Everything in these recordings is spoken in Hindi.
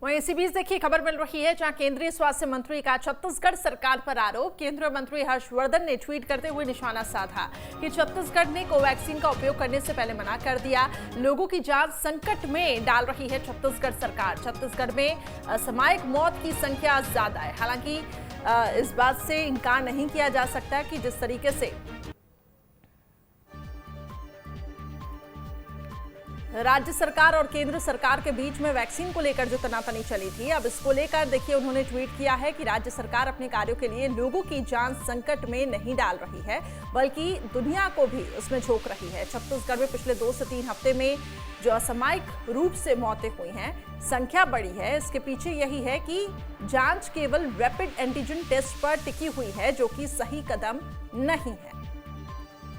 वहीं इसी बीच देखिए खबर मिल रही है जहां केंद्रीय स्वास्थ्य मंत्री का छत्तीसगढ़ सरकार पर आरोप। केंद्रीय मंत्री हर्षवर्धन ने ट्वीट करते हुए निशाना साधा कि छत्तीसगढ़ ने कोवैक्सीन का उपयोग करने से पहले मना कर दिया। लोगों की जान संकट में डाल रही है छत्तीसगढ़ सरकार। छत्तीसगढ़ में असामयिक मौत की संख्या ज्यादा है। हालांकि इस बात से इनकार नहीं किया जा सकता कि जिस तरीके से राज्य सरकार और केंद्र सरकार के बीच में वैक्सीन को लेकर जो तनातनी चली थी, अब इसको लेकर देखिए उन्होंने ट्वीट किया है कि राज्य सरकार अपने कार्यों के लिए लोगों की जान संकट में नहीं डाल रही है, बल्कि दुनिया को भी उसमें झोंक रही है। छत्तीसगढ़ में पिछले 2 से 3 हफ्ते में जो असामयिक रूप से मौतें हुई हैं, संख्या बढ़ी है। इसके पीछे यही है कि जांच केवल रैपिड एंटीजन टेस्ट पर टिकी हुई है, जो कि सही कदम नहीं है।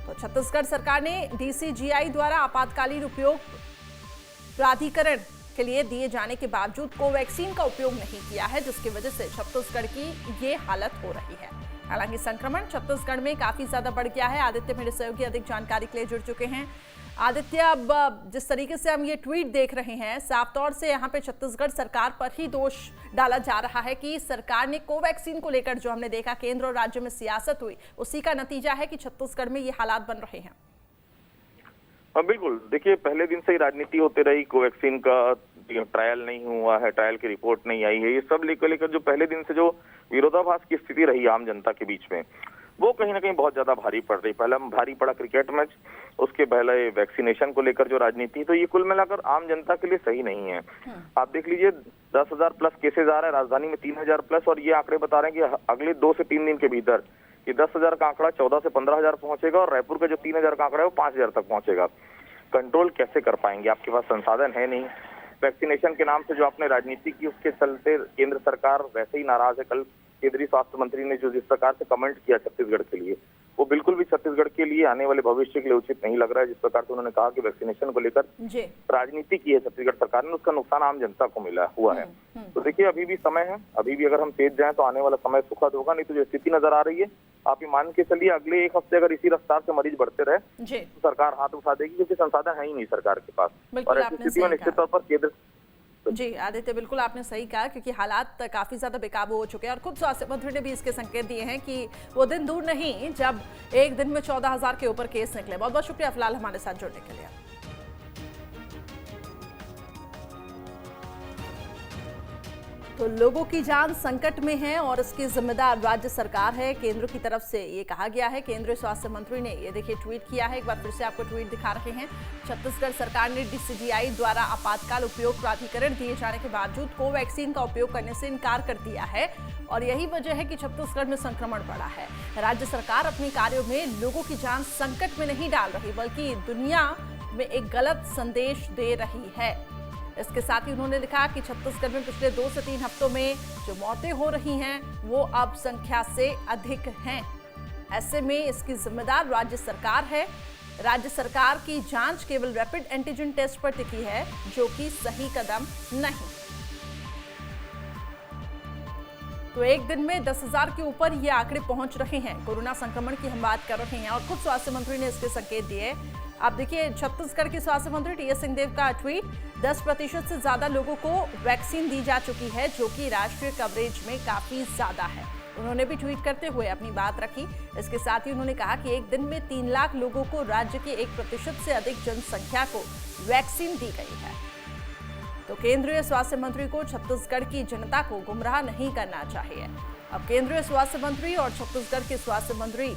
तो छत्तीसगढ़ सरकार ने डीसीजीआई द्वारा आपातकालीन उपयोग प्राधिकरण के लिए दिए जाने के बावजूद कोवैक्सीन का उपयोग नहीं किया है, जिसकी वजह से छत्तीसगढ़ की ये हालत हो रही है। हालांकि संक्रमण छत्तीसगढ़ में काफी ज्यादा बढ़ गया है। आदित्य मेरे सहयोगी अधिक जानकारी के लिए जुड़ चुके हैं। आदित्य, अब जिस तरीके से हम ये ट्वीट देख रहे हैं, साफ तौर से यहाँ पे छत्तीसगढ़ सरकार पर ही दोष डाला जा रहा है कि सरकार ने कोवैक्सीन को लेकर जो हमने देखा केंद्र और राज्य में सियासत हुई, उसी का नतीजा है कि छत्तीसगढ़ में ये हालात बन रहे हैं। हाँ बिल्कुल, देखिए पहले दिन से ही राजनीति होते रही। कोवैक्सीन का ट्रायल नहीं हुआ है, ट्रायल की रिपोर्ट नहीं आई है, ये सब लेकर जो पहले दिन से जो विरोधाभास की स्थिति रही आम जनता के बीच में, वो कहीं ना कहीं बहुत ज्यादा भारी पड़ रही। पहले भारी पड़ा क्रिकेट मैच, उसके पहले वैक्सीनेशन को लेकर जो राजनीति, तो ये कुल मिलाकर आम जनता के लिए सही नहीं है। आप देख लीजिए 10,000 प्लस केसेज आ रहे हैं, राजधानी में 3,000 प्लस, और ये आंकड़े बता रहे हैं कि अगले 2 से 3 दिन के भीतर ये 10,000 का आंकड़ा 14 से 15,000 पहुंचेगा और रायपुर का जो 3,000 का आंकड़ा है वो 5,000 तक पहुंचेगा। कंट्रोल कैसे कर पाएंगे? आपके पास संसाधन है नहीं। वैक्सीनेशन के नाम से जो आपने राजनीति की, उसके चलते केंद्र सरकार वैसे ही नाराज है। कल केंद्रीय स्वास्थ्य मंत्री ने जो जिस प्रकार से कमेंट किया छत्तीसगढ़ के लिए, वो बिल्कुल भी छत्तीसगढ़ के लिए आने वाले भविष्य के लिए उचित नहीं लग रहा है। जिस प्रकार से उन्होंने कहा कि वैक्सीनेशन को लेकर राजनीति की है छत्तीसगढ़ सरकार ने, उसका नुकसान आम जनता को मिला हुआ है। तो देखिए अभी भी समय है, अभी भी अगर हम तेज जाएं तो आने वाला समय सुखद होगा। नहीं तो जो स्थिति नजर आ रही है, आप ये मान के चलिए अगले 1 हफ्ते अगर इसी रफ्तार से मरीज बढ़ते रहे तो सरकार हाथ उठा देगी, क्योंकि संसाधन है ही नहीं सरकार के पास। और ऐसी स्थिति में निश्चित तौर पर केंद्र जी आदित्य, बिल्कुल आपने सही कहा, क्योंकि हालात काफी ज्यादा बेकाबू हो चुके हैं और खुद स्वास्थ्य मंत्री ने भी इसके संकेत दिए हैं कि वो दिन दूर नहीं जब एक दिन में 14,000 के ऊपर केस निकले। बहुत बहुत शुक्रिया फिलहाल हमारे साथ जुड़ने के लिए। तो लोगों की जान संकट में है और इसकी जिम्मेदार राज्य सरकार है, केंद्र की तरफ से ये कहा गया है। केंद्रीय स्वास्थ्य मंत्री ने ये देखिए ट्वीट किया है, एक बार फिर से आपको ट्वीट दिखा रहे हैं। छत्तीसगढ़ सरकार ने डीसीजीआई द्वारा आपातकाल उपयोग प्राधिकरण दिए जाने के बावजूद कोवैक्सीन का उपयोग करने से इनकार कर दिया है और यही वजह है कि छत्तीसगढ़ में संक्रमण बढ़ा है। राज्य सरकार अपने कार्यों में लोगों की जान संकट में नहीं डाल रही, बल्कि दुनिया में एक गलत संदेश दे रही है। इसके साथ ही उन्होंने लिखा कि छत्तीसगढ़ में पिछले 2 से 3 हफ्तों में जो मौतें हो रही हैं, वो अब संख्या से अधिक हैं। ऐसे में इसकी जिम्मेदार राज्य सरकार है। राज्य सरकार की जांच केवल रैपिड एंटीजन टेस्ट पर टिकी है, जो कि सही कदम नहीं। तो एक दिन में 10,000 के ऊपर ये आंकड़े पहुंच रहे हैं। कोरोना संक्रमण की हम बात कर रहे हैं और खुद स्वास्थ्य मंत्री ने इसके संकेत दिए। आप देखिए छत्तीसगढ़ के स्वास्थ्य मंत्री टीएस सिंहदेव का ट्वीट, 10% से ज्यादा लोगों को वैक्सीन दी जा चुकी है, जो कि राष्ट्रीय कवरेज में काफी ज्यादा है। उन्होंने भी ट्वीट करते हुए अपनी बात रखी। इसके साथ ही उन्होंने कहा कि एक दिन में 3 लाख लोगों को, राज्य के 1% से अधिक जनसंख्या को वैक्सीन दी गई है। तो केंद्रीय स्वास्थ्य मंत्री को छत्तीसगढ़ की जनता को गुमराह नहीं करना चाहिए। अब केंद्रीय स्वास्थ्य मंत्री और छत्तीसगढ़ के स्वास्थ्य मंत्री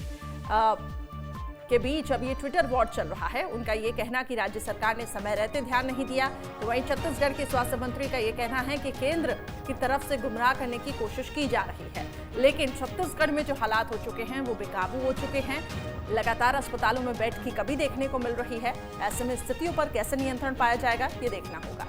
के बीच अब ये ट्विटर वॉर चल रहा है। उनका ये कहना कि राज्य सरकार ने समय रहते ध्यान नहीं दिया, तो वहीं छत्तीसगढ़ के स्वास्थ्य मंत्री का ये कहना है कि केंद्र की तरफ से गुमराह करने की कोशिश की जा रही है। लेकिन छत्तीसगढ़ में जो हालात हो चुके हैं वो बेकाबू हो चुके हैं। लगातार अस्पतालों में बेड की कमी देखने को मिल रही है। ऐसे में स्थितियों पर कैसे नियंत्रण पाया जाएगा, ये देखना होगा।